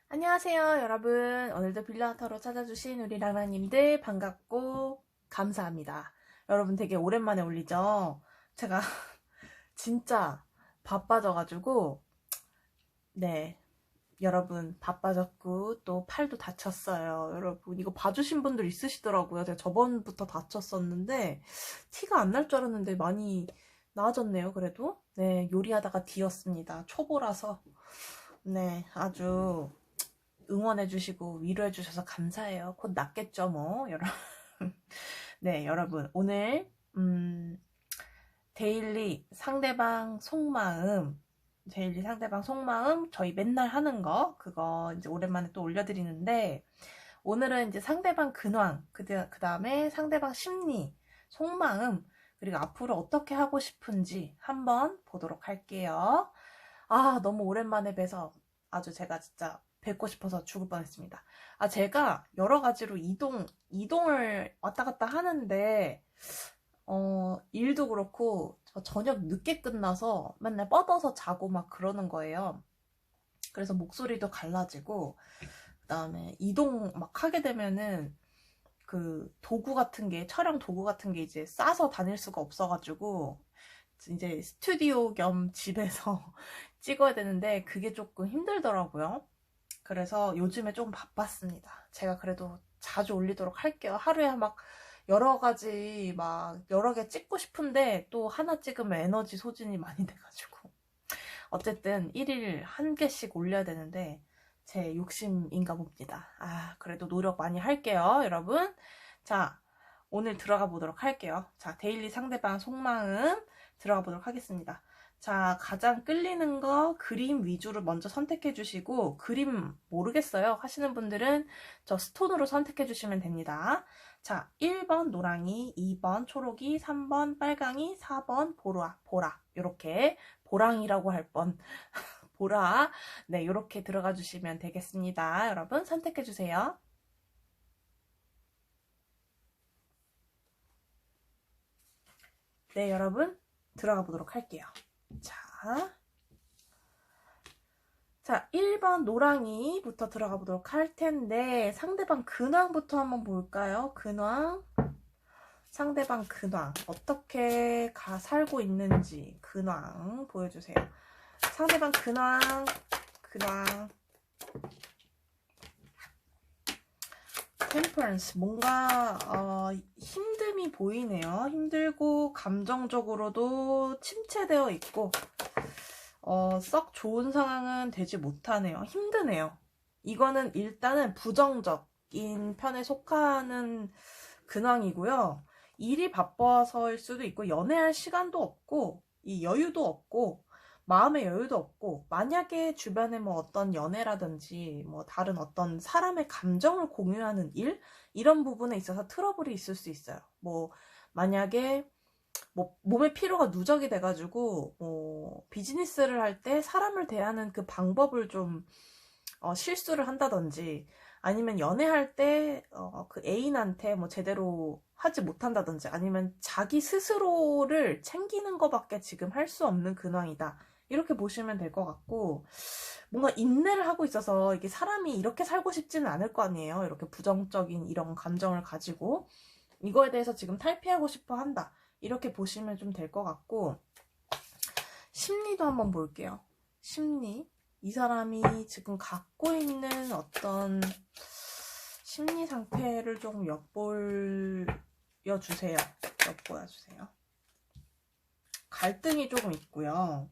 안녕하세요, 여러분. 오늘도 빌라터로 찾아주신 우리 라라님들 반갑고 감사합니다. 여러분 되게 오랜만에 올리죠? 제가 진짜 바빠져가지고, 네, 여러분 바빠졌고 또 팔도 다쳤어요. 여러분 이거 봐주신 분들 있으시더라고요. 제가 저번부터 다쳤었는데 티가 안 날 줄 알았는데 많이 나아졌네요. 그래도 네, 요리하다가 뒤었습니다. 초보라서 네, 아주 응원해주시고 위로해주셔서 감사해요. 곧 낫겠죠, 뭐, 여러분. 네, 여러분. 오늘, 데일리 상대방 속마음, 데일리 상대방 속마음, 저희 맨날 하는 거, 그거 이제 오랜만에 또 올려드리는데, 오늘은 이제 상대방 근황, 그 다음에 상대방 심리, 속마음, 그리고 앞으로 어떻게 하고 싶은지 한번 보도록 할게요. 아, 너무 오랜만에 뵈서 아주 제가 진짜 뵙고 싶어서 죽을 뻔했습니다. 아, 제가 여러 가지로 이동을 왔다 갔다 하는데, 일도 그렇고, 저녁 늦게 끝나서 맨날 뻗어서 자고 막 그러는 거예요. 그래서 목소리도 갈라지고, 그 다음에 이동 막 하게 되면은, 그 도구 같은 게, 촬영 도구 같은 게 이제 싸서 다닐 수가 없어가지고, 이제 스튜디오 겸 집에서 찍어야 되는데 그게 조금 힘들더라고요. 그래서 요즘에 좀 바빴습니다. 제가 그래도 자주 올리도록 할게요. 하루에 막 여러 가지 막 여러 개 찍고 싶은데 또 하나 찍으면 에너지 소진이 많이 돼가지고 어쨌든 1일 한 개씩 올려야 되는데 제 욕심인가 봅니다. 아, 그래도 노력 많이 할게요, 여러분. 자, 오늘 들어가 보도록 할게요. 자, 데일리 상대방 속마음 들어가 보도록 하겠습니다. 자, 가장 끌리는 거 그림 위주로 먼저 선택해 주시고, 그림 모르겠어요 하시는 분들은 저 스톤으로 선택해 주시면 됩니다. 자, 1번 노랑이, 2번 초록이, 3번 빨강이, 4번 보라. 이렇게 보랑이라고 할 뻔. 보라. 네, 이렇게 들어가 주시면 되겠습니다. 여러분 선택해 주세요. 네, 여러분 들어가 보도록 할게요. 자, 1번 노랑이부터 들어가 보도록 할 텐데 상대방 근황부터 한번 볼까요? 근황. 상대방 근황. 어떻게 살고 있는지 근황 보여주세요. 상대방 근황. 템퍼런스. 뭔가 힘듦이 보이네요. 힘들고 감정적으로도 침체되어 있고 썩 좋은 상황은 되지 못하네요. 힘드네요. 이거는 일단은 부정적인 편에 속하는 근황이고요. 일이 바빠서일 수도 있고 연애할 시간도 없고 이 여유도 없고 마음의 여유도 없고 만약에 주변에 뭐 어떤 연애라든지 뭐 다른 어떤 사람의 감정을 공유하는 일 이런 부분에 있어서 트러블이 있을 수 있어요. 뭐 만약에 뭐 몸의 피로가 누적이 돼가지고 뭐 비즈니스를 할 때 사람을 대하는 그 방법을 좀 실수를 한다든지 아니면 연애할 때 그 애인한테 뭐 제대로 하지 못한다든지 아니면 자기 스스로를 챙기는 것밖에 지금 할 수 없는 근황이다. 이렇게 보시면 될 것 같고 뭔가 인내를 하고 있어서 이게 사람이 이렇게 살고 싶지는 않을 거 아니에요. 이렇게 부정적인 이런 감정을 가지고 이거에 대해서 지금 탈피하고 싶어 한다. 이렇게 보시면 좀 될 것 같고 심리도 한번 볼게요. 심리. 이 사람이 지금 갖고 있는 어떤 심리 상태를 좀 엿보여주세요. 갈등이 조금 있고요.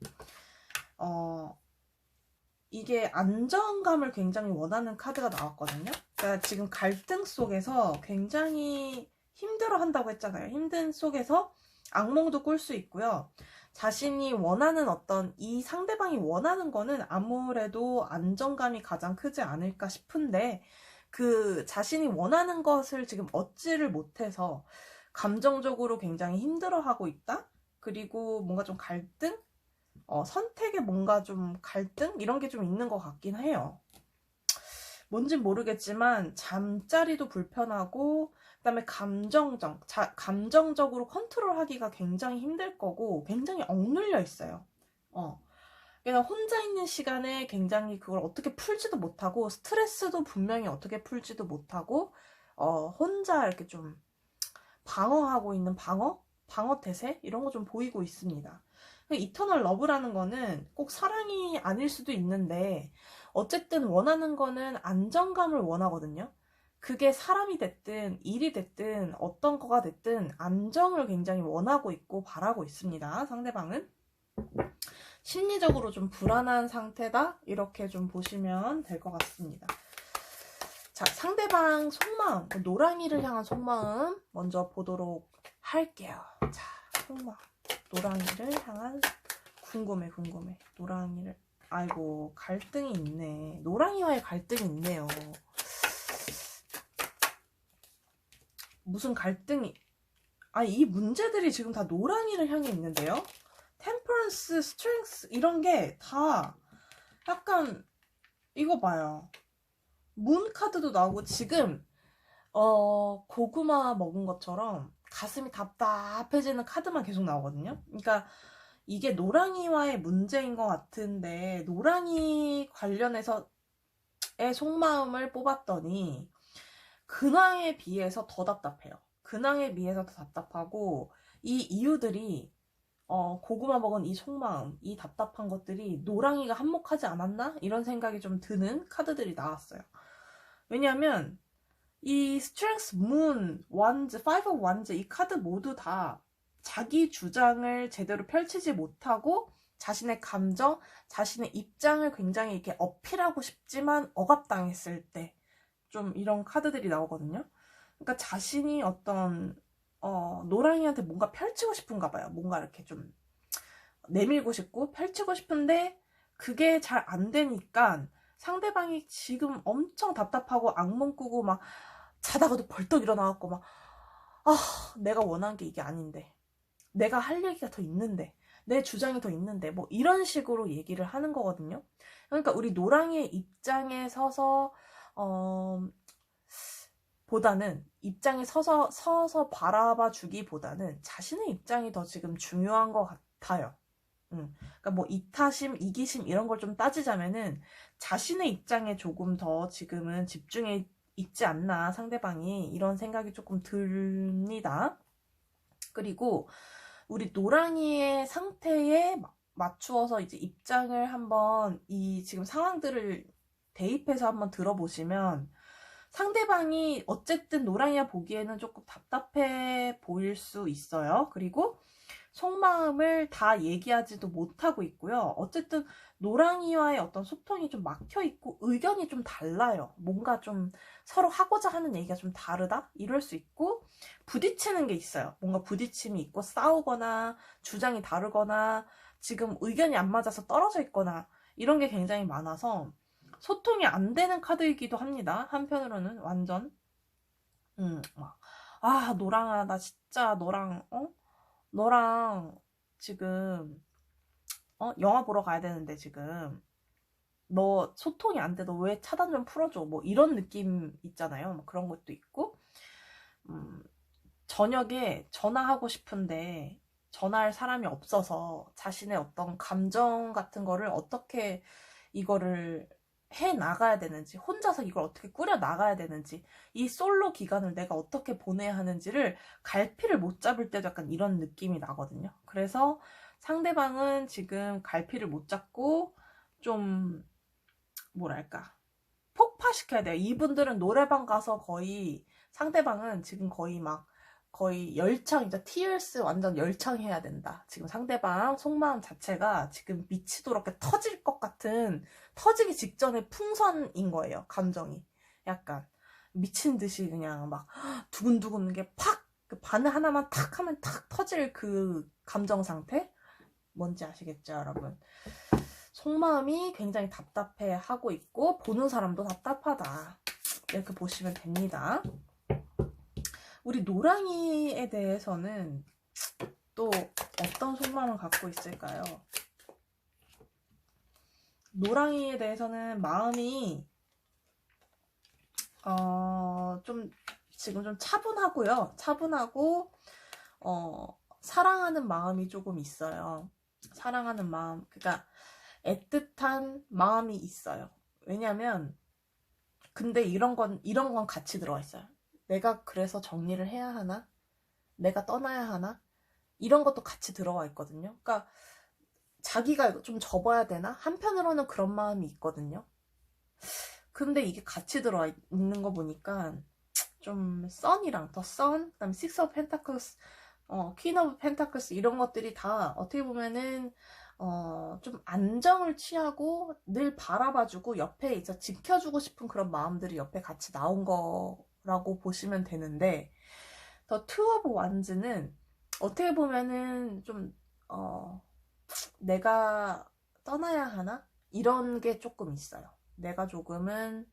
이게 안정감을 굉장히 원하는 카드가 나왔거든요. 그러니까 지금 갈등 속에서 굉장히 힘들어 한다고 했잖아요. 힘든 속에서 악몽도 꿀 수 있고요. 자신이 원하는 어떤 이 상대방이 원하는 거는 아무래도 안정감이 가장 크지 않을까 싶은데 그 자신이 원하는 것을 지금 얻지를 못해서 감정적으로 굉장히 힘들어하고 있다. 그리고 뭔가 좀 갈등? 선택에 뭔가 좀 갈등? 이런 게 좀 있는 것 같긴 해요. 뭔진 모르겠지만 잠자리도 불편하고 그다음에 감정적으로 컨트롤하기가 굉장히 힘들 거고 굉장히 억눌려 있어요. 그냥 혼자 있는 시간에 굉장히 그걸 어떻게 풀지도 못하고 스트레스도 분명히 어떻게 풀지도 못하고 혼자 이렇게 좀 방어하고 있는 방어 태세 이런 거 좀 보이고 있습니다. 이터널 러브라는 거는 꼭 사랑이 아닐 수도 있는데 어쨌든 원하는 거는 안정감을 원하거든요. 그게 사람이 됐든 일이 됐든 어떤 거가 됐든 안정을 굉장히 원하고 있고 바라고 있습니다. 상대방은 심리적으로 좀 불안한 상태다 이렇게 좀 보시면 될 것 같습니다. 자, 상대방 속마음, 노랑이를 향한 속마음 먼저 보도록 할게요. 자, 속마음, 노랑이를 향한 궁금해. 노랑이를, 아이고, 갈등이 있네. 노랑이와의 갈등이 있네요. 무슨 갈등이, 이 문제들이 지금 다 노랑이를 향해 있는데요? 템퍼런스, 스트렝스 이런 게 다 약간 이거 봐요. 문 카드도 나오고 지금 고구마 먹은 것처럼 가슴이 답답해지는 카드만 계속 나오거든요. 그러니까 이게 노랑이와의 문제인 것 같은데 노랑이 관련해서의 속마음을 뽑았더니 근황에 비해서 더 답답해요. 근황에 비해서 더 답답하고 이 이유들이 고구마 먹은 이 속마음, 이 답답한 것들이 노랑이가 한몫하지 않았나? 이런 생각이 좀 드는 카드들이 나왔어요. 왜냐하면 이 스트렝스, 문, 완즈, 파이브 오브 완즈 이 카드 모두 다 자기 주장을 제대로 펼치지 못하고 자신의 감정, 자신의 입장을 굉장히 이렇게 어필하고 싶지만 억압당했을 때 좀 이런 카드들이 나오거든요. 그러니까 자신이 어떤 노랑이한테 뭔가 펼치고 싶은가 봐요. 뭔가 이렇게 좀 내밀고 싶고 펼치고 싶은데 그게 잘 안 되니까 상대방이 지금 엄청 답답하고 악몽 꾸고 막 자다가도 벌떡 일어나갖고 막 내가 원한 게 이게 아닌데 내가 할 얘기가 더 있는데 내 주장이 더 있는데 뭐 이런 식으로 얘기를 하는 거거든요. 그러니까 우리 노랑이의 입장에 서서 보다는 입장에 서서 바라봐 주기보다는 자신의 입장이 더 지금 중요한 것 같아요. 그러니까 뭐 이타심, 이기심 이런 걸 좀 따지자면은 자신의 입장에 조금 더 지금은 집중해 있지 않나 상대방이 이런 생각이 조금 듭니다. 그리고 우리 노랑이의 상태에 맞추어서 이제 입장을 한번 이 지금 상황들을 대입해서 한번 들어보시면 상대방이 어쨌든 노랑이가 보기에는 조금 답답해 보일 수 있어요. 그리고 속마음을 다 얘기하지도 못하고 있고요. 어쨌든 노랑이와의 어떤 소통이 좀 막혀 있고 의견이 좀 달라요. 뭔가 좀 서로 하고자 하는 얘기가 좀 다르다? 이럴 수 있고 부딪히는 게 있어요. 뭔가 부딪힘이 있고 싸우거나 주장이 다르거나 지금 의견이 안 맞아서 떨어져 있거나 이런 게 굉장히 많아서 소통이 안 되는 카드이기도 합니다. 한편으로는 완전 노랑아 나 진짜 너랑 지금 영화 보러 가야 되는데 지금 너 소통이 안 돼. 너 왜 차단 좀 풀어줘. 뭐 이런 느낌 있잖아요. 뭐 그런 것도 있고 저녁에 전화하고 싶은데 전화할 사람이 없어서 자신의 어떤 감정 같은 거를 어떻게 이거를 해 나가야 되는지 혼자서 이걸 어떻게 꾸려 나가야 되는지 이 솔로 기간을 내가 어떻게 보내야 하는지를 갈피를 못 잡을 때도 약간 이런 느낌이 나거든요. 그래서 상대방은 지금 갈피를 못 잡고 좀 뭐랄까 폭파시켜야 돼요. 이분들은 노래방 가서 거의 상대방은 지금 거의 열창, 이제 tears 완전 열창해야 된다. 지금 상대방 속마음 자체가 지금 미치도록 터질 것 같은, 터지기 직전의 풍선인 거예요. 감정이. 약간 미친 듯이 그냥 막 두근두근 게 팍, 그 바늘 하나만 탁 하면 탁 터질 그 감정 상태? 뭔지 아시겠죠, 여러분? 속마음이 굉장히 답답해 하고 있고, 보는 사람도 답답하다. 이렇게 보시면 됩니다. 우리 노랑이에 대해서는 또 어떤 속마음을 갖고 있을까요? 노랑이에 대해서는 마음이 지금 좀 차분하고요. 차분하고 사랑하는 마음이 조금 있어요. 사랑하는 마음. 그러니까 애틋한 마음이 있어요. 왜냐면 근데 이런 건 같이 들어와 있어요. 내가 그래서 정리를 해야 하나? 내가 떠나야 하나? 이런 것도 같이 들어와 있거든요. 그러니까 자기가 좀 접어야 되나? 한편으로는 그런 마음이 있거든요. 근데 이게 같이 들어와 있는 거 보니까 좀 선이랑 더 선, 그다음에 식스 오브 펜타클스, 퀸 오브 펜타클스 이런 것들이 다 어떻게 보면은 좀 안정을 취하고 늘 바라봐주고 옆에 이제 지켜주고 싶은 그런 마음들이 옆에 같이 나온 거라고 보시면 되는데, 더 투 오브 완즈는 어떻게 보면은 좀 내가 떠나야 하나? 이런 게 조금 있어요. 내가 조금은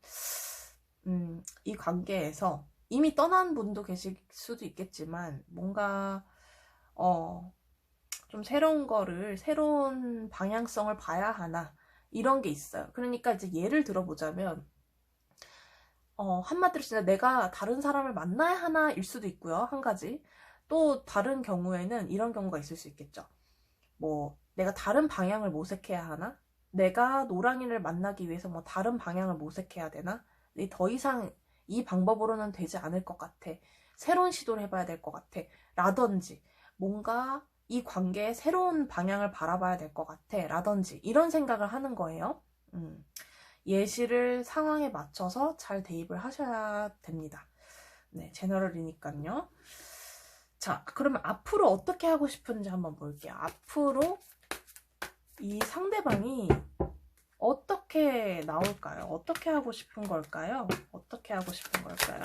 이 관계에서 이미 떠난 분도 계실 수도 있겠지만 뭔가 좀 새로운 방향성을 봐야 하나 이런 게 있어요. 그러니까 이제 예를 들어보자면 한마디로 진짜 내가 다른 사람을 만나야 하나일 수도 있고요. 한 가지. 또 다른 경우에는 이런 경우가 있을 수 있겠죠. 뭐 내가 다른 방향을 모색해야 하나? 내가 노랑이를 만나기 위해서 뭐 다른 방향을 모색해야 되나? 더 이상 이 방법으로는 되지 않을 것 같아. 새로운 시도를 해봐야 될 것 같아. 라든지 뭔가 이 관계에 새로운 방향을 바라봐야 될 것 같아. 라든지 이런 생각을 하는 거예요. 예시를 상황에 맞춰서 잘 대입을 하셔야 됩니다. 네, 제너럴이니까요. 자, 그러면 앞으로 어떻게 하고 싶은지 한번 볼게요. 앞으로 이 상대방이 어떻게 나올까요? 어떻게 하고 싶은 걸까요? 어떻게 하고 싶은 걸까요?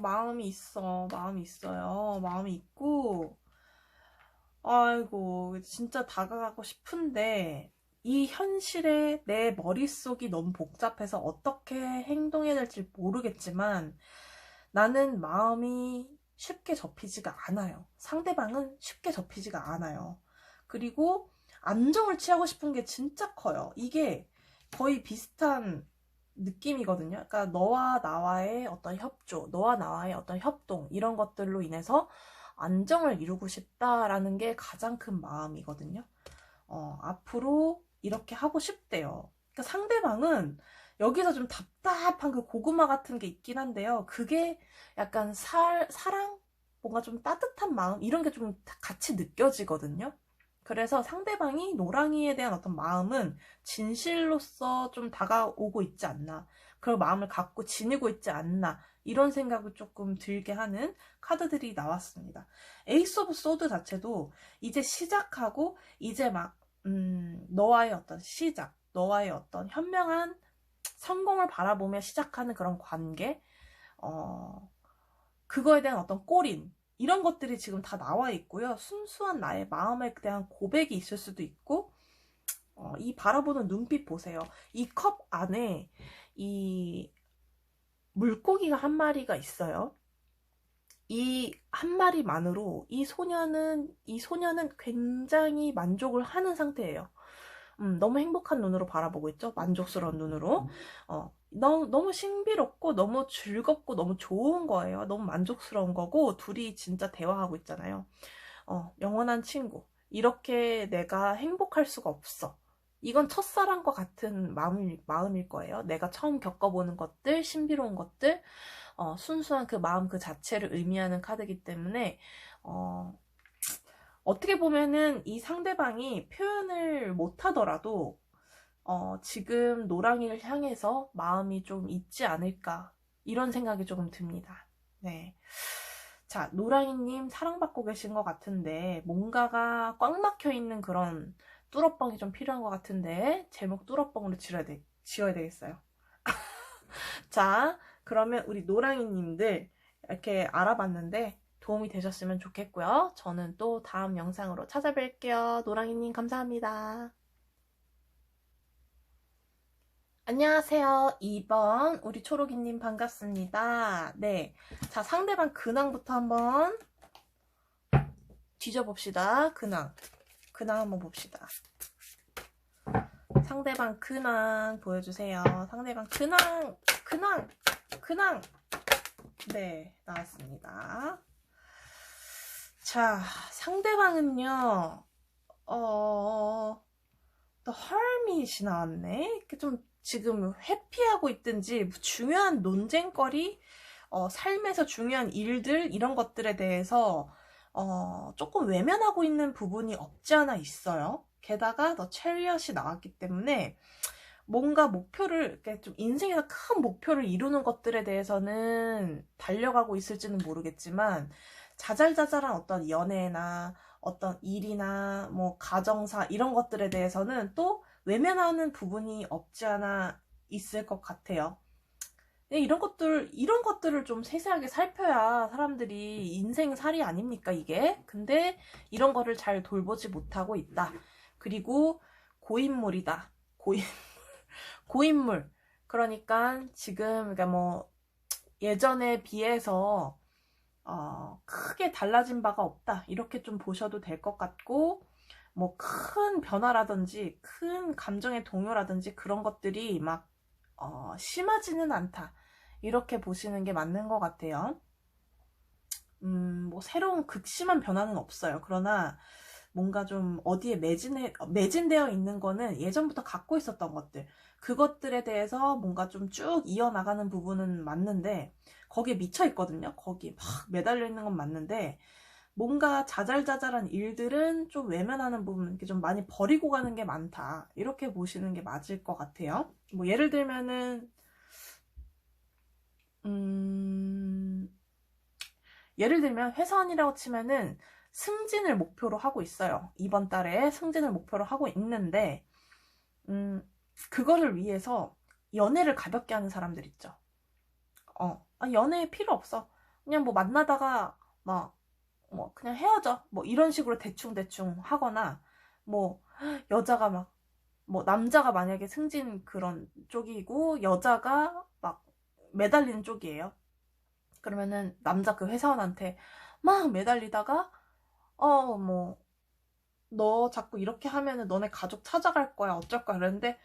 마음이 있어. 마음이 있어요. 마음이 있고, 아이고, 진짜 다가가고 싶은데, 이 현실에 내 머릿속이 너무 복잡해서 어떻게 행동해야 될지 모르겠지만, 나는 마음이 쉽게 접히지가 않아요. 상대방은 쉽게 접히지가 않아요. 그리고 안정을 취하고 싶은 게 진짜 커요. 이게 거의 비슷한 느낌이거든요. 그러니까 너와 나와의 어떤 협조, 너와 나와의 어떤 협동 이런 것들로 인해서 안정을 이루고 싶다라는 게 가장 큰 마음이거든요. 앞으로 이렇게 하고 싶대요. 그러니까 상대방은 여기서 좀 답답한 그 고구마 같은 게 있긴 한데요. 그게 약간 사랑? 뭔가 좀 따뜻한 마음? 이런 게 좀 같이 느껴지거든요. 그래서 상대방이 노랑이에 대한 어떤 마음은 진실로서 좀 다가오고 있지 않나. 그런 마음을 갖고 지니고 있지 않나. 이런 생각을 조금 들게 하는 카드들이 나왔습니다. 에이스 오브 소드 자체도 이제 시작하고 이제 막 너와의 어떤 시작, 너와의 어떤 현명한 성공을 바라보며 시작하는 그런 관계, 그거에 대한 어떤 꼬림, 이런 것들이 지금 다 나와 있고요. 순수한 나의 마음에 대한 고백이 있을 수도 있고, 이 바라보는 눈빛 보세요. 이 컵 안에 이 물고기가 한 마리가 있어요. 이 한 마리만으로 이 소녀는 굉장히 만족을 하는 상태예요. 너무 행복한 눈으로 바라보고 있죠. 만족스러운 눈으로. 너무 신비롭고 너무 즐겁고 너무 좋은 거예요. 너무 만족스러운 거고 둘이 진짜 대화하고 있잖아요. 영원한 친구. 이렇게 내가 행복할 수가 없어. 이건 첫사랑과 같은 마음일 거예요. 내가 처음 겪어보는 것들, 신비로운 것들, 순수한 그 마음 그 자체를 의미하는 카드이기 때문에 어떻게 보면은 이 상대방이 표현을 못하더라도 지금 노랑이를 향해서 마음이 좀 있지 않을까 이런 생각이 조금 듭니다. 네. 자, 노랑이님 사랑받고 계신 것 같은데 뭔가가 꽉 막혀 있는 그런 뚫어뻥이 좀 필요한 것 같은데 제목 뚫어뻥으로 지어야 되겠어요. 자, 그러면 우리 노랑이님들 이렇게 알아봤는데 도움이 되셨으면 좋겠고요. 저는 또 다음 영상으로 찾아뵐게요. 노랑이님 감사합니다. 안녕하세요. 2번 우리 초록이님 반갑습니다. 네, 자 상대방 근황부터 한번 뒤져봅시다. 근황 한번 봅시다. 상대방 근황 보여주세요. 상대방 근황 네, 나왔습니다. 자, 상대방은요, 또 헐밋이 나왔네. 이렇게 좀 지금 회피하고 있든지 뭐 중요한 논쟁거리, 삶에서 중요한 일들 이런 것들에 대해서 조금 외면하고 있는 부분이 없지 않아 있어요. 게다가 더 체리엇이 나왔기 때문에 뭔가 목표를 이렇게 좀 인생에서 큰 목표를 이루는 것들에 대해서는 달려가고 있을지는 모르겠지만 자잘자잘한 어떤 연애나 어떤 일이나 뭐 가정사 이런 것들에 대해서는 또 외면하는 부분이 없지 않아 있을 것 같아요. 이런 것들을 좀 세세하게 살펴야 사람들이 인생살이 아닙니까, 이게? 근데 이런 거를 잘 돌보지 못하고 있다. 그리고 고인물이다. 고인물. 그러니까 지금, 그러니까 뭐, 예전에 비해서, 크게 달라진 바가 없다. 이렇게 좀 보셔도 될 것 같고, 뭐, 큰 변화라든지, 큰 감정의 동요라든지 그런 것들이 막, 심하지는 않다. 이렇게 보시는 게 맞는 것 같아요. 뭐, 새로운 극심한 변화는 없어요. 그러나, 뭔가 좀 어디에 매진되어 있는 거는 예전부터 갖고 있었던 것들. 그것들에 대해서 뭔가 좀 쭉 이어나가는 부분은 맞는데, 거기에 미쳐 있거든요. 거기에 막 매달려 있는 건 맞는데, 뭔가 자잘자잘한 일들은 좀 외면하는 부분, 이렇게 좀 많이 버리고 가는 게 많다. 이렇게 보시는 게 맞을 것 같아요. 뭐, 예를 들면은, 예를 들면 회사원이라고 치면은 승진을 목표로 하고 있어요. 이번 달에 승진을 목표로 하고 있는데, 그거를 위해서 연애를 가볍게 하는 사람들 있죠. 연애 필요 없어. 그냥 뭐 만나다가 막, 뭐 그냥 헤어져. 뭐 이런 식으로 대충대충 하거나, 뭐 여자가 막, 뭐 남자가 만약에 승진 그런 쪽이고 여자가 막 매달리는 쪽이에요. 그러면은 남자 그 회사원한테 막 매달리다가 뭐 너 자꾸 이렇게 하면은 너네 가족 찾아갈 거야 어쩔 거야 그랬는데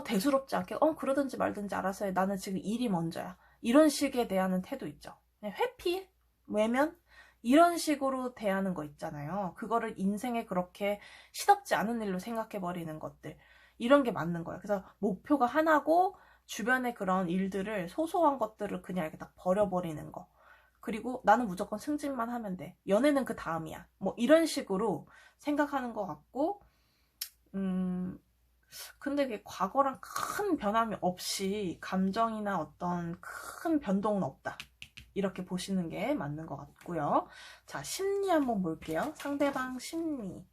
대수롭지 않게 그러든지 말든지 알아서 해. 나는 지금 일이 먼저야. 이런 식의 대하는 태도 있죠. 그냥 회피, 외면 이런 식으로 대하는 거 있잖아요. 그거를 인생에 그렇게 시덥지 않은 일로 생각해 버리는 것들, 이런 게 맞는 거예요. 그래서 목표가 하나고 주변의 그런 일들을, 소소한 것들을 그냥 이렇게 딱 버려버리는 거. 그리고 나는 무조건 승진만 하면 돼. 연애는 그 다음이야. 뭐 이런 식으로 생각하는 것 같고, 근데 그게 과거랑 큰 변함이 없이 감정이나 어떤 큰 변동은 없다. 이렇게 보시는 게 맞는 것 같고요. 자, 심리 한번 볼게요. 상대방 심리.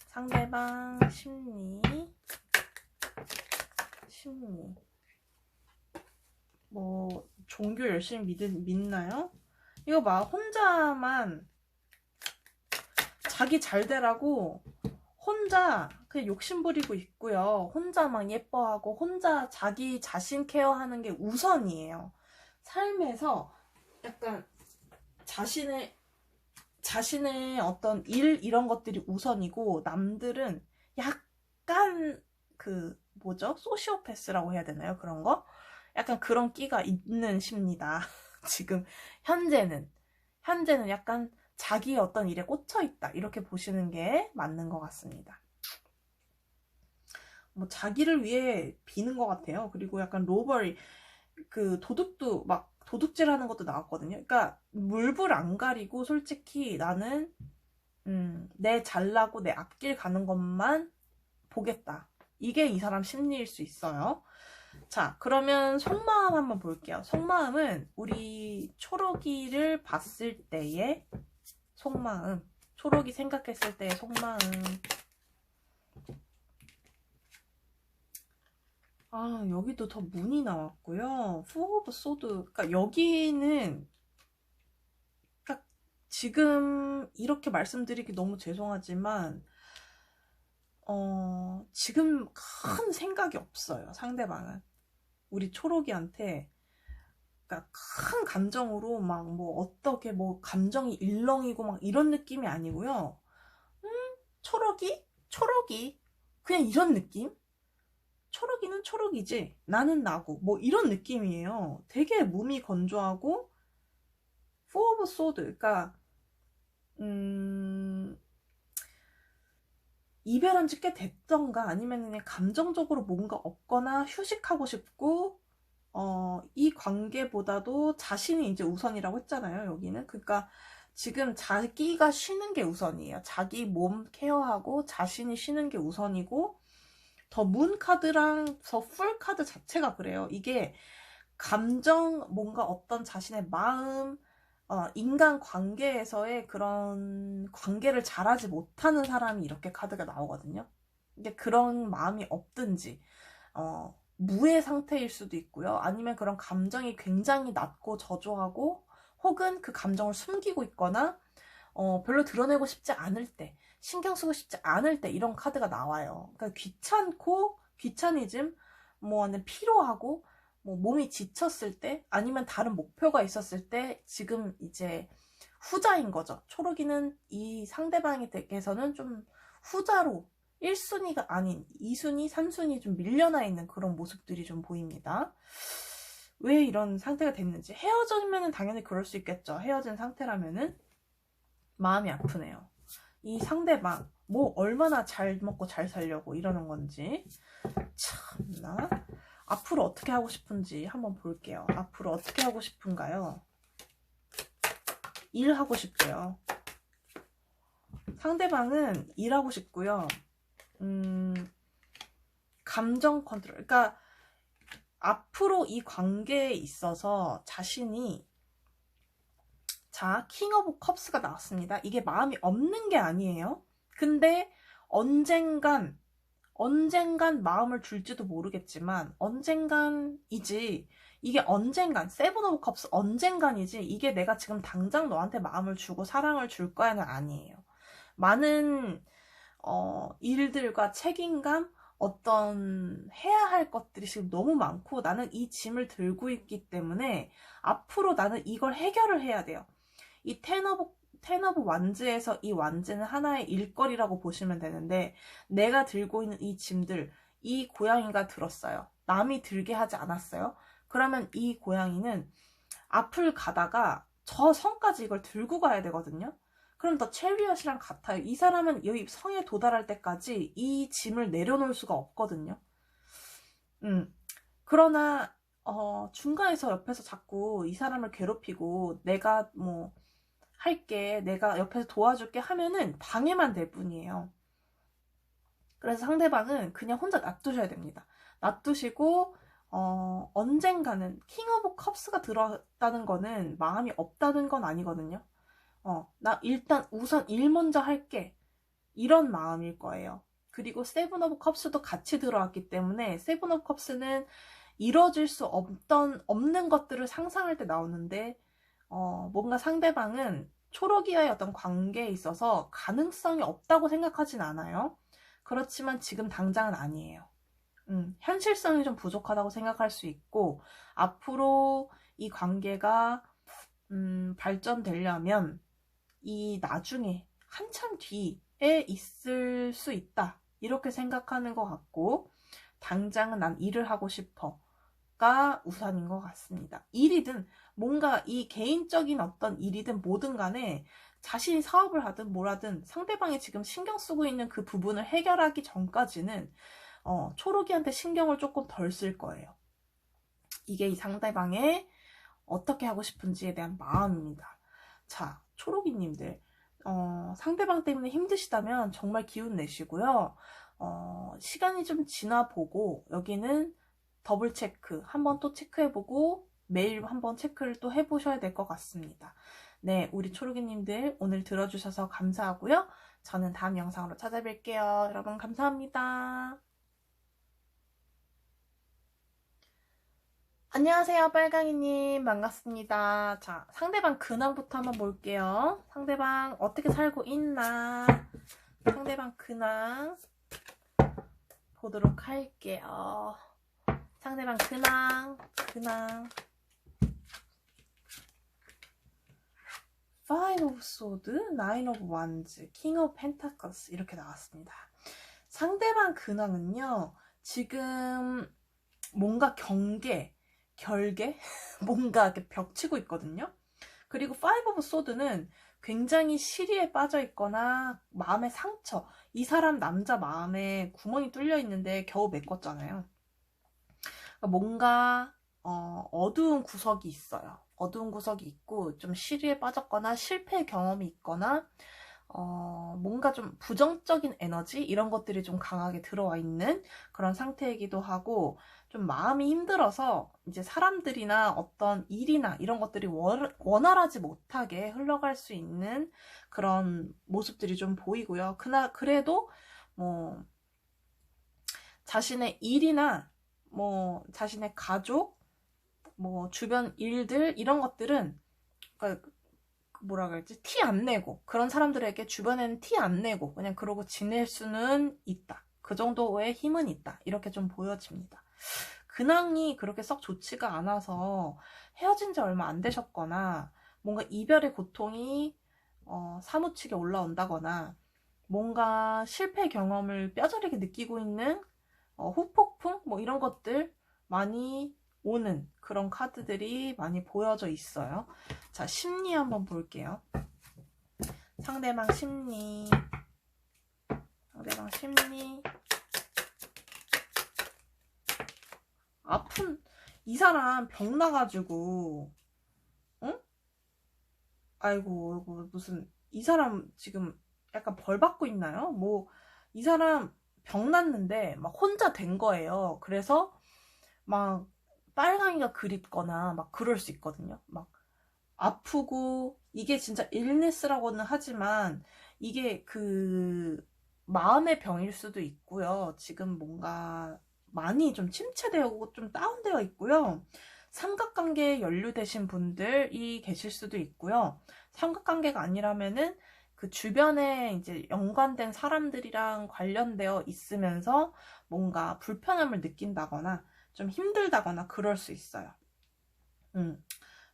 상대방 심리. 심리. 뭐, 종교 열심히 믿나요? 이거 봐. 혼자만 자기 잘 되라고 혼자 그냥 욕심부리고 있고요. 혼자 막 예뻐하고 혼자 자기 자신 케어하는 게 우선이에요. 삶에서 약간 자신의 어떤 일 이런 것들이 우선이고, 남들은 약간 그 뭐죠? 소시오패스라고 해야 되나요? 그런 거? 약간 그런 끼가 있는 심리다. 지금 현재는 약간 자기의 어떤 일에 꽂혀 있다. 이렇게 보시는 게 맞는 것 같습니다. 뭐 자기를 위해 비는 것 같아요. 그리고 약간 로버리, 그 도둑도 막 도둑질하는 것도 나왔거든요. 그러니까 물불 안 가리고 솔직히 나는 내 잘나고 내 앞길 가는 것만 보겠다. 이게 이 사람 심리일 수 있어요. 자, 그러면 속마음 한번 볼게요. 속마음은 우리 초록이를 봤을 때의 속마음, 초록이 생각했을 때의 속마음. 여기도 더 문이 나왔고요. Four of Swords. 그러니까 여기는, 그러니까 지금 이렇게 말씀드리기 너무 죄송하지만 지금 큰 생각이 없어요. 상대방은 우리 초록이한테. 그러니까 큰 감정으로 막 뭐 어떻게 뭐 감정이 일렁이고 막 이런 느낌이 아니고요. 초록이 그냥 이런 느낌? 초록이는 초록이지 나는 나고 뭐 이런 느낌이에요. 되게 몸이 건조하고 Four of Swords, 그러니까 이별한 지 꽤 됐던가 아니면 그냥 감정적으로 뭔가 없거나 휴식하고 싶고 이 관계보다도 자신이 이제 우선이라고 했잖아요, 여기는. 그러니까 지금 자기가 쉬는 게 우선이에요. 자기 몸 케어하고 자신이 쉬는 게 우선이고, 더 문 카드랑 더 풀 카드 자체가 그래요. 이게 감정, 뭔가 어떤 자신의 마음, 인간 관계에서의 그런 관계를 잘하지 못하는 사람이 이렇게 카드가 나오거든요. 이게 그런 마음이 없든지, 무의 상태일 수도 있고요. 아니면 그런 감정이 굉장히 낮고 저조하고, 혹은 그 감정을 숨기고 있거나, 별로 드러내고 싶지 않을 때, 신경 쓰고 싶지 않을 때 이런 카드가 나와요. 그러니까 귀찮고, 귀차니즘, 뭐, 아니면 피로하고, 뭐, 몸이 지쳤을 때, 아니면 다른 목표가 있었을 때, 지금 이제 후자인 거죠. 초록이는 이 상대방에 대해서는 좀 후자로 1순위가 아닌 2순위, 3순위 좀 밀려나 있는 그런 모습들이 좀 보입니다. 왜 이런 상태가 됐는지. 헤어지면은 당연히 그럴 수 있겠죠. 헤어진 상태라면은. 마음이 아프네요. 이 상대방 뭐 얼마나 잘 먹고 잘 살려고 이러는 건지. 참나. 앞으로 어떻게 하고 싶은지 한번 볼게요. 앞으로 어떻게 하고 싶은가요? 일하고 싶대요. 상대방은 일하고 싶고요. 감정 컨트롤. 그러니까 앞으로 이 관계에 있어서 자신이, 자, 킹 오브 컵스가 나왔습니다. 이게 마음이 없는 게 아니에요. 근데 언젠간 마음을 줄지도 모르겠지만, 언젠간이지. 이게 언젠간, 세븐 오브 컵스 언젠간이지. 이게 내가 지금 당장 너한테 마음을 주고 사랑을 줄 거야는 아니에요. 많은 일들과 책임감, 어떤 해야 할 것들이 지금 너무 많고 나는 이 짐을 들고 있기 때문에 앞으로 나는 이걸 해결을 해야 돼요. 이 텐 오브 완즈에서 이 완즈는 하나의 일거리라고 보시면 되는데, 내가 들고 있는 이 짐들, 이 고양이가 들었어요. 남이 들게 하지 않았어요. 그러면 이 고양이는 앞을 가다가 저 성까지 이걸 들고 가야 되거든요. 그럼 더 체리엇이랑 같아요. 이 사람은 여기 성에 도달할 때까지 이 짐을 내려놓을 수가 없거든요. 그러나 중간에서 옆에서 자꾸 이 사람을 괴롭히고 내가 뭐 할게, 내가 옆에서 도와줄게 하면은 방해만 될 뿐이에요. 그래서 상대방은 그냥 혼자 놔두셔야 됩니다. 놔두시고 언젠가는 킹 오브 컵스가 들어왔다는 거는 마음이 없다는 건 아니거든요. 나 일단 우선 일 먼저 할게, 이런 마음일 거예요. 그리고 세븐 오브 컵스도 같이 들어왔기 때문에, 세븐 오브 컵스는 이뤄질 수 없는 것들을 상상할 때 나오는데, 뭔가 상대방은 초록이와의 어떤 관계에 있어서 가능성이 없다고 생각하진 않아요. 그렇지만 지금 당장은 아니에요. 현실성이 좀 부족하다고 생각할 수 있고, 앞으로 이 관계가 발전되려면 이 나중에 한참 뒤에 있을 수 있다, 이렇게 생각하는 것 같고, 당장은 난 일을 하고 싶어가 우선인 것 같습니다. 일이든 뭔가 이 개인적인 어떤 일이든 뭐든 간에 자신이 사업을 하든 뭘 하든 상대방이 지금 신경 쓰고 있는 그 부분을 해결하기 전까지는 초록이한테 신경을 조금 덜 쓸 거예요. 이게 이 상대방의 어떻게 하고 싶은지에 대한 마음입니다. 자, 초록이님들, 상대방 때문에 힘드시다면 정말 기운 내시고요. 시간이 좀 지나보고, 여기는 더블 체크, 한번 또 체크해보고, 매일 한번 체크를 또 해보셔야 될 것 같습니다. 네, 우리 초록이님들 오늘 들어주셔서 감사하고요. 저는 다음 영상으로 찾아뵐게요. 여러분 감사합니다. 안녕하세요, 빨강이님. 반갑습니다. 자, 상대방 근황부터 한번 볼게요. 상대방 어떻게 살고 있나? 상대방 근황 보도록 할게요. 상대방 근황. 5 of Swords, 9 of Wands, King of Pentacles 이렇게 나왔습니다. 상대방 근황은요, 지금 뭔가 결계, 뭔가 이렇게 벽치고 있거든요. 그리고 5 of Swords는 굉장히 시리에 빠져 있거나 마음의 상처, 이 사람 남자 마음에 구멍이 뚫려 있는데 겨우 메꿨잖아요. 그러니까 뭔가 어두운 구석이 있어요. 어두운 구석이 있고 좀 시리에 빠졌거나 실패 경험이 있거나 뭔가 좀 부정적인 에너지 이런 것들이 좀 강하게 들어와 있는 그런 상태이기도 하고, 좀 마음이 힘들어서 이제 사람들이나 어떤 일이나 이런 것들이 원활하지 못하게 흘러갈 수 있는 그런 모습들이 좀 보이고요. 그래도 뭐 자신의 일이나 뭐 자신의 가족, 뭐 주변 일들 이런 것들은, 그러니까 뭐라 그럴지 티 안 내고, 그런 사람들에게 주변에는 티 안 내고 그냥 그러고 지낼 수는 있다. 그 정도의 힘은 있다. 이렇게 좀 보여집니다. 근황이 그렇게 썩 좋지가 않아서 헤어진 지 얼마 안 되셨거나, 뭔가 이별의 고통이 사무치게 올라온다거나, 뭔가 실패 경험을 뼈저리게 느끼고 있는 후폭풍 뭐 이런 것들 많이 오는 그런 카드들이 많이 보여져 있어요. 자, 심리 한번 볼게요. 상대방 심리. 상대방 심리. 아픈, 이 사람 병 나가지고, 응? 아이고, 무슨, 이 사람 지금 약간 벌 받고 있나요? 뭐, 이 사람 병 났는데 막 혼자 된 거예요. 그래서 막 빨강이가 그립거나 막 그럴 수 있거든요. 막 아프고, 이게 진짜 일니스라고는 하지만 이게 그 마음의 병일 수도 있고요. 지금 뭔가 많이 좀 침체되고 좀 다운되어 있고요. 삼각관계에 연루되신 분들이 계실 수도 있고요. 삼각관계가 아니라면은 그 주변에 이제 연관된 사람들이랑 관련되어 있으면서 뭔가 불편함을 느낀다거나 좀 힘들다거나 그럴 수 있어요.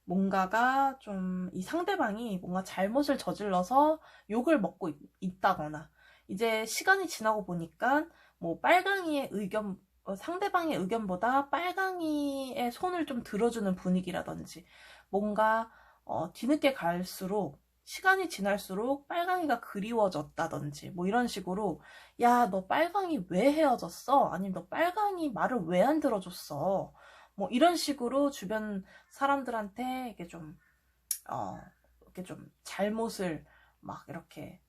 뭔가가 좀 이 상대방이 뭔가 잘못을 저질러서 욕을 먹고 있다거나, 이제 시간이 지나고 보니까 뭐 빨강이의 의견, 상대방의 의견보다 빨강이의 손을 좀 들어주는 분위기라든지, 뭔가 뒤늦게 갈수록 시간이 지날수록 빨강이가 그리워졌다든지 뭐 이런 식으로, 야, 너 빨강이 왜 헤어졌어? 아니면 너 빨강이 말을 왜 안 들어줬어? 뭐 이런 식으로 주변 사람들한테 이렇게 좀 잘못을 막 이렇게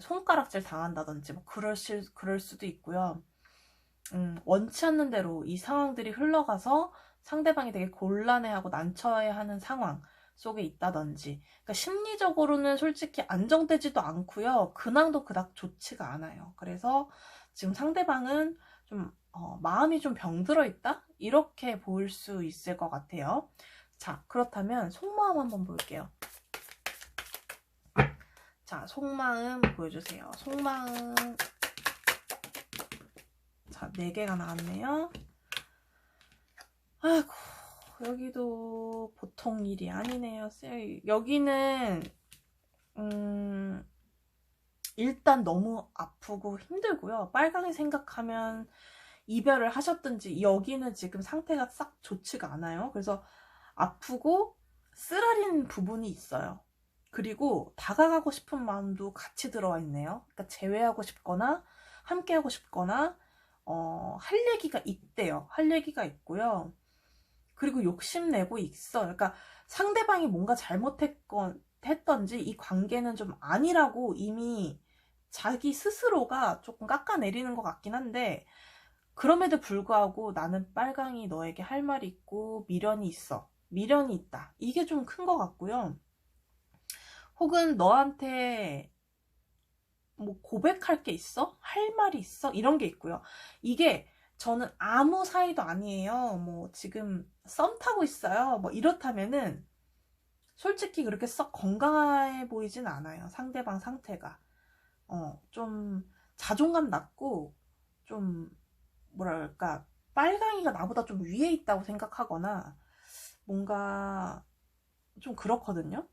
손가락질 당한다든지 뭐 그럴 수도 있고요. 원치 않는 대로 이 상황들이 흘러가서 상대방이 되게 곤란해하고 난처해하는 상황 속에 있다든지, 그러니까 심리적으로는 솔직히 안정되지도 않고요. 근황도 그닥 좋지가 않아요. 그래서 지금 상대방은 좀 마음이 좀 병들어 있다? 이렇게 보일 수 있을 것 같아요. 자, 그렇다면 속마음 한번 볼게요. 자, 속마음 보여주세요. 속마음. 자, 4개가 나왔네요. 아이고, 여기도 보통 일이 아니네요. 여기는 일단 너무 아프고 힘들고요. 빨강이 생각하면 이별을 하셨든지, 여기는 지금 상태가 싹 좋지가 않아요. 그래서 아프고 쓰라린 부분이 있어요. 그리고 다가가고 싶은 마음도 같이 들어와 있네요. 그러니까 재회하고 싶거나 함께하고 싶거나 할 얘기가 있대요. 할 얘기가 있고요. 그리고 욕심내고 있어. 그러니까 상대방이 뭔가 했던지 이 관계는 좀 아니라고 이미 자기 스스로가 조금 깎아내리는 것 같긴 한데, 그럼에도 불구하고 나는 빨강이 너에게 할 말이 있고 미련이 있어. 미련이 있다. 이게 좀 큰 것 같고요. 혹은 너한테 뭐 고백할 게 있어? 할 말이 있어? 이런 게 있고요. 이게 저는 아무 사이도 아니에요. 뭐 지금 썸 타고 있어요. 뭐 이렇다면은 솔직히 그렇게 썩 건강해 보이진 않아요. 상대방 상태가. 좀 자존감 낮고, 좀 뭐랄까, 빨강이가 나보다 좀 위에 있다고 생각하거나 뭔가 좀 그렇거든요.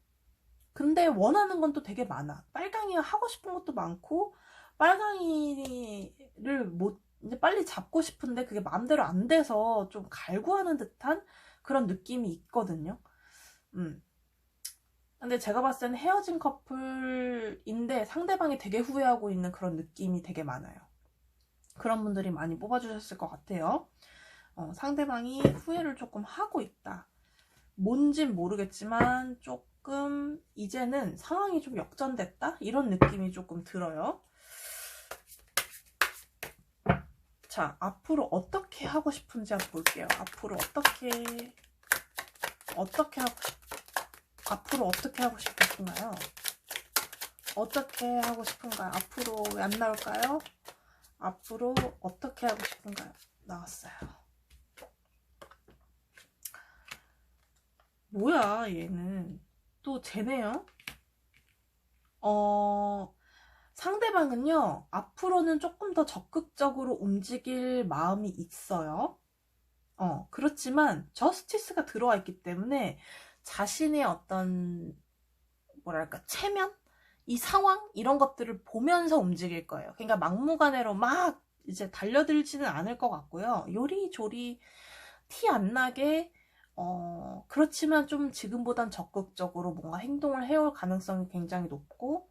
근데 원하는 건 또 되게 많아. 빨강이가 하고 싶은 것도 많고, 빨강이를 이제 빨리 잡고 싶은데 그게 마음대로 안 돼서 좀 갈구하는 듯한 그런 느낌이 있거든요. 음. 근데 제가 봤을 땐 헤어진 커플인데 상대방이 되게 후회하고 있는 그런 느낌이 되게 많아요. 그런 분들이 많이 뽑아주셨을 것 같아요. 상대방이 후회를 조금 하고 있다. 뭔진 모르겠지만 조금 이제는 상황이 좀 역전됐다? 이런 느낌이 조금 들어요. 자, 앞으로 어떻게 하고 싶은지 한번 볼게요. 앞으로 앞으로 어떻게 하고 싶으신가요? 어떻게 하고 싶은가요? 앞으로 왜 안 나올까요? 앞으로 어떻게 하고 싶은가요? 나왔어요. 뭐야 얘는 또 쟤네요? 상대방은요 앞으로는 조금 더 적극적으로 움직일 마음이 있어요. 그렇지만 저스티스가 들어와 있기 때문에 자신의 어떤 뭐랄까 체면? 이 상황? 이런 것들을 보면서 움직일 거예요. 그러니까 막무가내로 막 이제 달려들지는 않을 것 같고요. 요리조리 티 안 나게 그렇지만 좀 지금보단 적극적으로 뭔가 행동을 해올 가능성이 굉장히 높고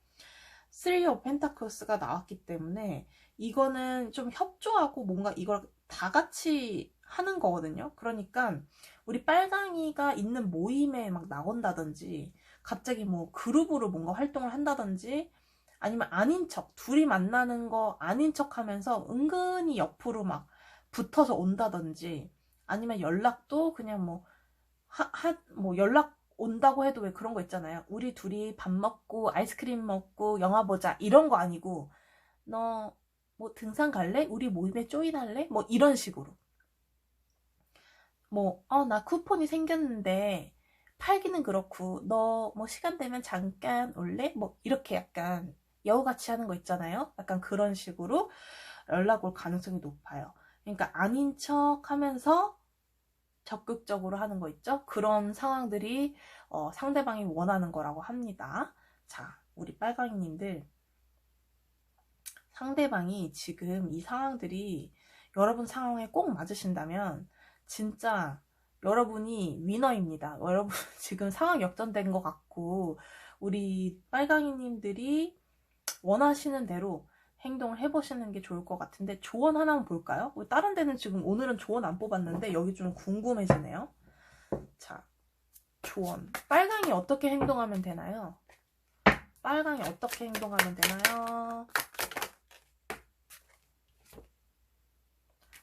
3 of Pentacles가 나왔기 때문에 이거는 좀 협조하고 뭔가 이걸 다 같이 하는 거거든요. 그러니까 우리 빨강이가 있는 모임에 막 나온다든지 갑자기 뭐 그룹으로 뭔가 활동을 한다든지 아니면 아닌 척 둘이 만나는 거 아닌 척 하면서 은근히 옆으로 막 붙어서 온다든지 아니면 연락도 그냥 뭐 연락 온다고 해도 왜 그런 거 있잖아요. 우리 둘이 밥 먹고 아이스크림 먹고 영화 보자 이런 거 아니고 너 뭐 등산 갈래? 우리 모임에 조인할래? 뭐 이런 식으로 나 쿠폰이 생겼는데 팔기는 그렇고 너 뭐 시간 되면 잠깐 올래? 뭐 이렇게 약간 여우같이 하는 거 있잖아요. 약간 그런 식으로 연락 올 가능성이 높아요. 그러니까 아닌 척 하면서 적극적으로 하는 거 있죠? 그런 상황들이 상대방이 원하는 거라고 합니다. 자, 우리 빨강이님들 상대방이 지금 이 상황들이 여러분 상황에 꼭 맞으신다면 진짜 여러분이 위너입니다. 여러분 지금 상황 역전된 것 같고 우리 빨강이님들이 원하시는 대로 행동을 해보시는 게 좋을 것 같은데 조언 하나만 볼까요? 다른 데는 지금 오늘은 조언 안 뽑았는데 여기 좀 궁금해지네요. 자, 조언. 빨강이 어떻게 행동하면 되나요? 빨강이 어떻게 행동하면 되나요?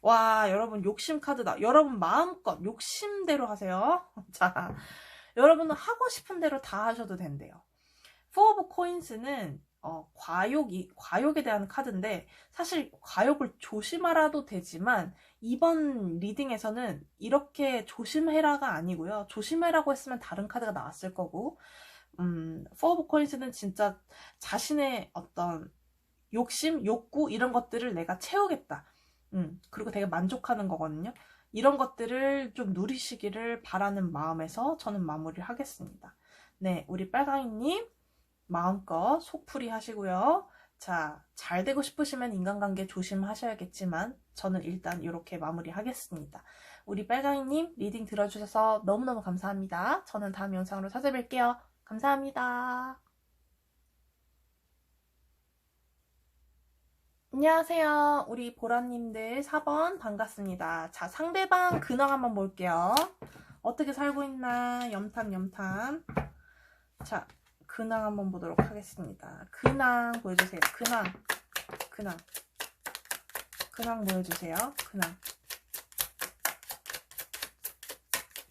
와, 여러분 욕심 카드다. 여러분 마음껏 욕심대로 하세요. 자, 여러분은 하고 싶은 대로 다 하셔도 된대요. Four of Coins는 과욕에 대한 카드인데 사실 과욕을 조심하라도 되지만 이번 리딩에서는 이렇게 조심해라가 아니고요. 조심해라고 했으면 다른 카드가 나왔을 거고 Four of Coins는 진짜 자신의 어떤 욕심, 욕구 이런 것들을 내가 채우겠다. 그리고 되게 만족하는 거거든요. 이런 것들을 좀 누리시기를 바라는 마음에서 저는 마무리를 하겠습니다. 네, 우리 빨강이님 마음껏 속풀이 하시고요. 자, 잘 되고 싶으시면 인간관계 조심하셔야겠지만 저는 일단 이렇게 마무리하겠습니다. 우리 빨강이님 리딩 들어주셔서 너무너무 감사합니다. 저는 다음 영상으로 찾아뵐게요. 감사합니다. 안녕하세요. 우리 보라님들 4번 반갑습니다. 자, 상대방 근황 한번 볼게요. 어떻게 살고 있나 염탐. 자, 근황 한번 보도록 하겠습니다. 근황 보여주세요. 근황 보여주세요.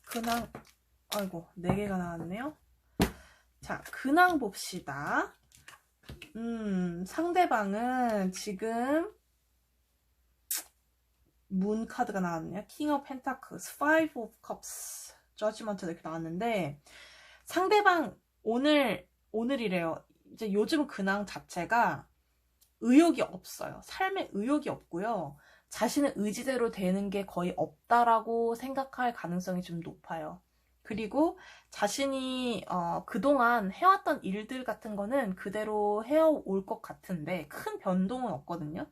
근황 아이고 4개가 나왔네요. 자, 근황 봅시다. 상대방은 지금 문 카드가 나왔네요. 킹 오브 펜타클스, 파이브 오브 컵스, 저지먼트 이렇게 나왔는데 상대방 오늘이래요. 이제 요즘 근황 자체가 의욕이 없어요. 삶에 의욕이 없고요. 자신의 의지대로 되는 게 거의 없다라고 생각할 가능성이 좀 높아요. 그리고 자신이 그동안 해왔던 일들 같은 거는 그대로 해올 것 같은데 큰 변동은 없거든요.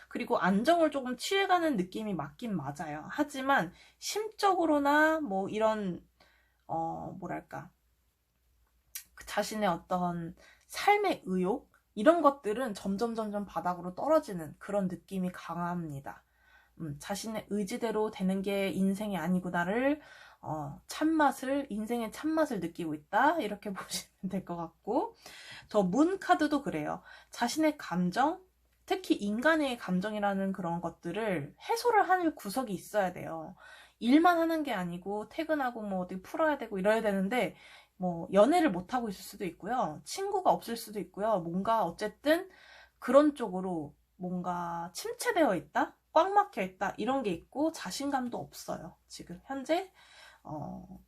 그리고 안정을 조금 취해가는 느낌이 맞긴 맞아요. 하지만 심적으로나 뭐 이런 뭐랄까 자신의 어떤 삶의 의욕 이런 것들은 점점 바닥으로 떨어지는 그런 느낌이 강합니다. 자신의 의지대로 되는 게 인생이 아니구나를 인생의 참맛을 느끼고 있다 이렇게 보시면 될 것 같고, 저 문 카드도 그래요. 자신의 감정, 특히 인간의 감정이라는 그런 것들을 해소를 하는 구석이 있어야 돼요. 일만 하는 게 아니고 퇴근하고 뭐 어디 풀어야 되고 이래야 되는데, 뭐 연애를 못 하고 있을 수도 있고요, 친구가 없을 수도 있고요, 뭔가 어쨌든 그런 쪽으로 뭔가 침체되어 있다, 꽉 막혀 있다 이런 게 있고 자신감도 없어요. 지금 현재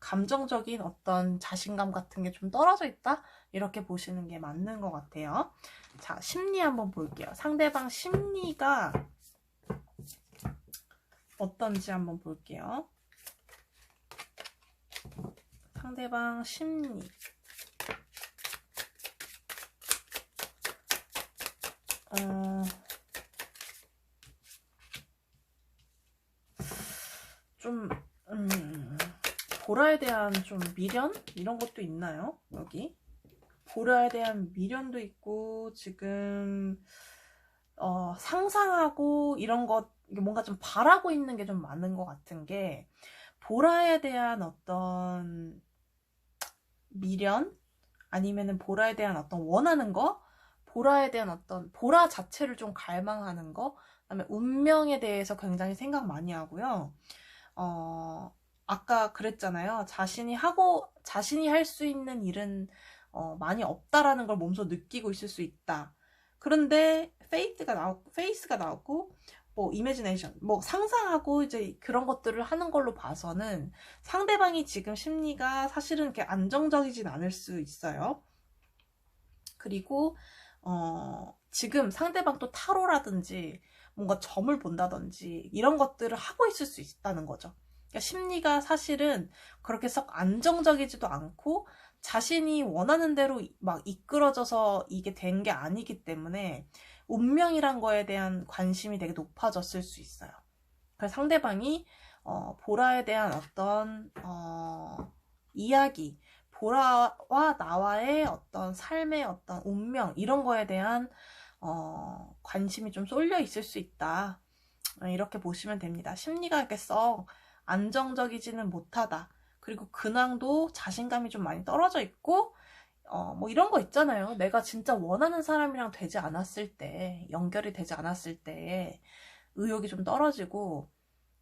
감정적인 어떤 자신감 같은 게 좀 떨어져 있다 이렇게 보시는 게 맞는 것 같아요. 자, 심리 한번 볼게요. 상대방 심리가 어떤지 한번 볼게요. 상대방 심리. 좀 보라에 대한 좀 미련? 이런 것도 있나요? 여기 보라에 대한 미련도 있고, 지금 상상하고 이런 것, 뭔가 좀 바라고 있는 게 좀 많은 것 같은 게, 보라에 대한 어떤 미련? 아니면은 보라에 대한 어떤 원하는 거? 보라에 대한 어떤, 보라 자체를 좀 갈망하는 거? 그다음에 운명에 대해서 굉장히 생각 많이 하고요. 아까 그랬잖아요. 자신이 할 수 있는 일은 많이 없다라는 걸 몸소 느끼고 있을 수 있다. 그런데 페이스가 나오고, 뭐 이매지네이션, 뭐 상상하고 이제 그런 것들을 하는 걸로 봐서는 상대방이 지금 심리가 사실은 이렇게 안정적이진 않을 수 있어요. 그리고 지금 상대방 또 타로라든지 뭔가 점을 본다든지 이런 것들을 하고 있을 수 있다는 거죠. 그러니까 심리가 사실은 그렇게 썩 안정적이지도 않고 자신이 원하는 대로 막 이끌어져서 이게 된 게 아니기 때문에 운명이란 거에 대한 관심이 되게 높아졌을 수 있어요. 그래서 상대방이 보라에 대한 어떤 이야기, 보라와 나와의 어떤 삶의 어떤 운명 이런 거에 대한 관심이 좀 쏠려 있을 수 있다. 이렇게 보시면 됩니다. 심리가 이렇게 썩 안정적이지는 못하다. 그리고 근황도 자신감이 좀 많이 떨어져 있고, 뭐 이런 거 있잖아요. 내가 진짜 원하는 사람이랑 되지 않았을 때, 연결이 되지 않았을 때 의욕이 좀 떨어지고,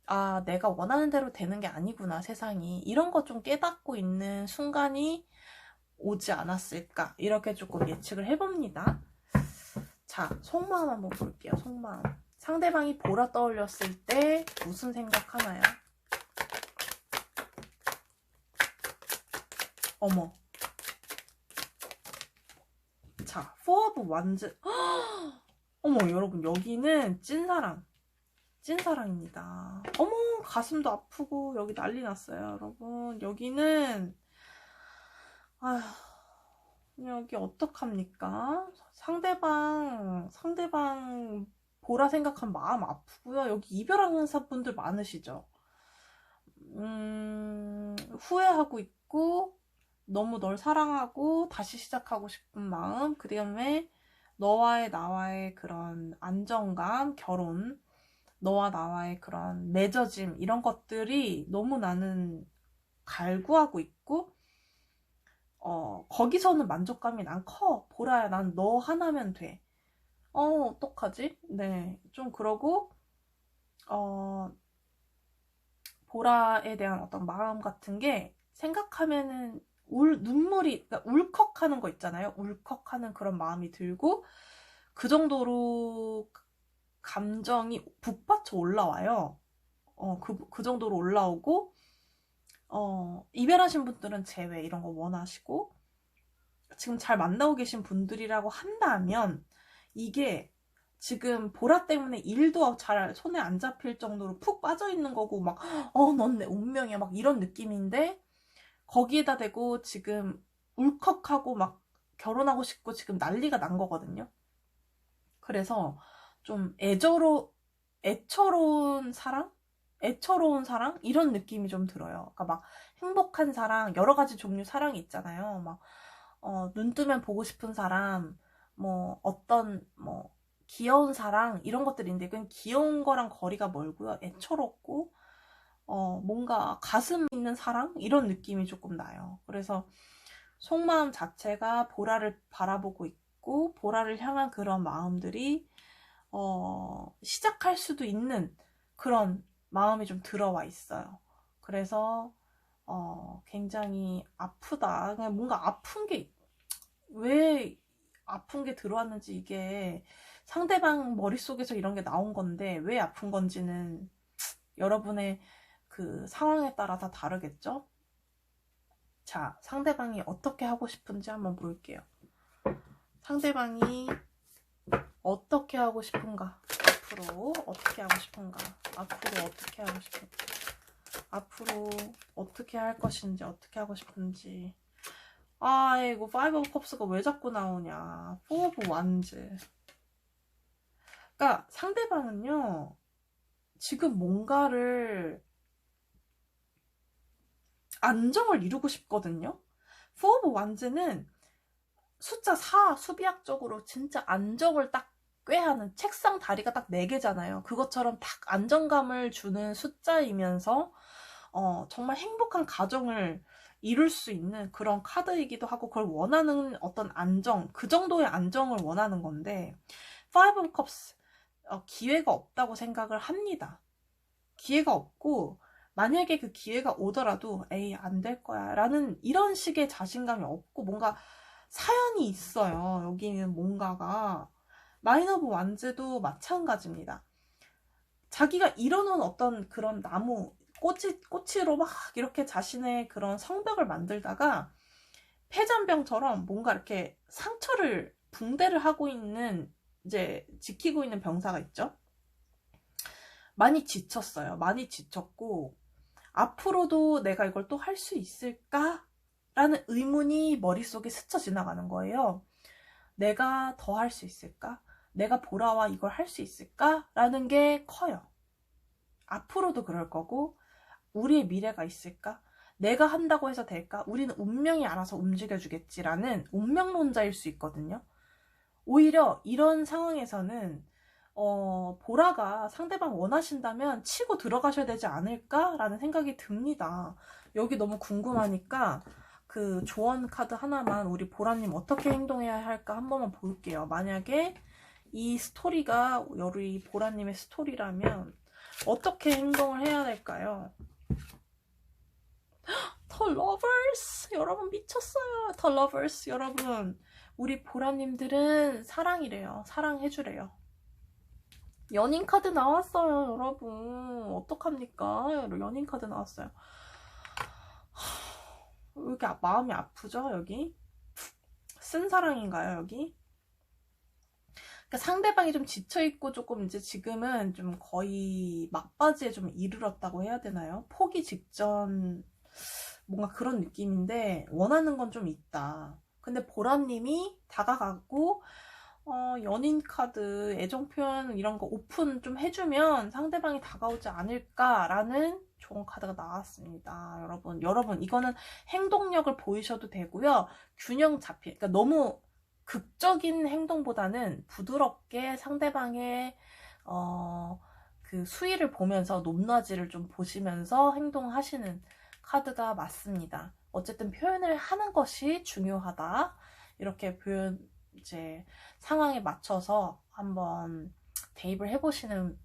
아, 내가 원하는 대로 되는 게 아니구나, 세상이. 이런 거 좀 깨닫고 있는 순간이 오지 않았을까. 이렇게 조금 예측을 해봅니다. 자, 속마음 한번 볼게요. 속마음. 상대방이 보라 떠올렸을 때 무슨 생각하나요? 어머. 자, 포 오브 완즈. 어머, 여러분, 여기는 찐사랑입니다. 어머, 가슴도 아프고 여기 난리 났어요, 여러분. 여기는 아휴, 여기 어떡합니까? 상대방 보라 생각한 마음 아프고요. 여기 이별하는 분들 많으시죠? 후회하고 있고, 너무 널 사랑하고 다시 시작하고 싶은 마음, 그 다음에 나와의 그런 안정감, 결혼, 너와 나와의 그런 맺어짐, 이런 것들이 너무 나는 갈구하고 있고, 거기서는 만족감이 난 커. 보라야, 난 너 하나면 돼. 어떡하지? 네, 좀 그러고, 보라에 대한 어떤 마음 같은 게 생각하면은 눈물이, 그러니까 울컥하는 거 있잖아요. 울컥하는 그런 마음이 들고, 그 정도로 감정이 북받쳐 올라와요. 그 정도로 올라오고, 이별하신 분들은 재회 이런 거 원하시고, 지금 잘 만나고 계신 분들이라고 한다면, 이게 지금 보라 때문에 일도 잘 손에 안 잡힐 정도로 푹 빠져 있는 거고, 막, 넌 내 운명이야, 막 이런 느낌인데, 거기에다 대고 지금 울컥하고 막 결혼하고 싶고 지금 난리가 난 거거든요. 그래서 좀 애처로운 사랑? 애처로운 사랑? 이런 느낌이 좀 들어요. 그러니까 막 행복한 사랑, 여러 가지 종류 사랑이 있잖아요. 막, 눈 뜨면 보고 싶은 사람, 뭐 어떤 뭐 귀여운 사랑 이런 것들인데 그건 귀여운 거랑 거리가 멀고요. 애처롭고 뭔가 가슴 있는 사랑 이런 느낌이 조금 나요. 그래서 속마음 자체가 보라를 바라보고 있고 보라를 향한 그런 마음들이 시작할 수도 있는 그런 마음이 좀 들어와 있어요. 그래서 굉장히 아프다. 그냥 뭔가 아픈 게 왜 아픈 게 들어왔는지 이게 상대방 머릿속에서 이런 게 나온 건데 왜 아픈 건지는 여러분의 그 상황에 따라 다 다르겠죠? 자, 상대방이 어떻게 하고 싶은지 한번 볼게요. 상대방이 어떻게 하고 싶은가? 앞으로 어떻게 하고 싶은가? 앞으로 어떻게 하고 싶은가? 앞으로 어떻게 할 것인지, 어떻게 하고 싶은지. 아이고, 파이브 오브 컵스가 왜 자꾸 나오냐. 포 오브 완즈. 그러니까 상대방은요, 지금 뭔가를 안정을 이루고 싶거든요. 포 오브 완즈는 숫자 4 수비학적으로 진짜 안정을 딱 꾀하는 책상 다리가 딱 4개잖아요. 그것처럼 딱 안정감을 주는 숫자이면서 정말 행복한 가정을 이룰 수 있는 그런 카드이기도 하고 그걸 원하는 어떤 안정, 그 정도의 안정을 원하는 건데 Five of Cups 기회가 없다고 생각을 합니다. 기회가 없고 만약에 그 기회가 오더라도 에이 안 될 거야 라는 이런 식의 자신감이 없고 뭔가 사연이 있어요. 여기는 뭔가가 나인 오브 완즈도 마찬가지입니다. 자기가 이뤄놓은 어떤 그런 나무 꼬치로 막 이렇게 자신의 그런 성벽을 만들다가 폐잔병처럼 뭔가 이렇게 상처를 붕대를 하고 있는 이제 지키고 있는 병사가 있죠. 많이 지쳤어요. 많이 지쳤고 앞으로도 내가 이걸 또 할 수 있을까? 라는 의문이 머릿속에 스쳐 지나가는 거예요. 내가 더 할 수 있을까? 내가 보라와 이걸 할 수 있을까? 라는 게 커요. 앞으로도 그럴 거고 우리의 미래가 있을까? 내가 한다고 해서 될까? 우리는 운명이 알아서 움직여주겠지라는 운명론자일 수 있거든요. 오히려 이런 상황에서는 보라가 상대방 원하신다면 치고 들어가셔야 되지 않을까라는 생각이 듭니다. 여기 너무 궁금하니까 그 조언 카드 하나만 우리 보라님 어떻게 행동해야 할까 한 번만 볼게요. 만약에 이 스토리가 우리 보라님의 스토리라면 어떻게 행동을 해야 될까요? 더 러버스 여러분 미쳤어요. 더 러버스 여러분 우리 보라님들은 사랑이래요. 사랑해주래요. 연인 카드 나왔어요 여러분. 어떡합니까? 연인 카드 나왔어요. 왜 이렇게 마음이 아프죠 여기? 쓴 사랑인가요 여기? 그러니까 상대방이 좀 지쳐있고 조금 이제 지금은 좀 거의 막바지에 좀 이르렀다고 해야 되나요? 포기 직전 뭔가 그런 느낌인데 원하는 건 좀 있다. 근데 보라님이 다가가고 연인 카드, 애정 표현 이런 거 오픈 좀 해주면 상대방이 다가오지 않을까라는 좋은 카드가 나왔습니다. 여러분 이거는 행동력을 보이셔도 되고요. 균형 그러니까 너무 극적인 행동보다는 부드럽게 상대방의 그 수위를 보면서 높낮이를 좀 보시면서 행동하시는 카드가 맞습니다. 어쨌든 표현을 하는 것이 중요하다. 이렇게 이제 상황에 맞춰서 한번 대입을 해보시는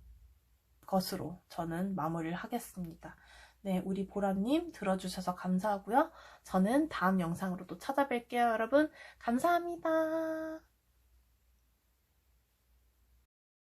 것으로 저는 마무리를 하겠습니다. 네, 우리 보라님 들어주셔서 감사하고요. 저는 다음 영상으로 또 찾아뵐게요, 여러분. 감사합니다.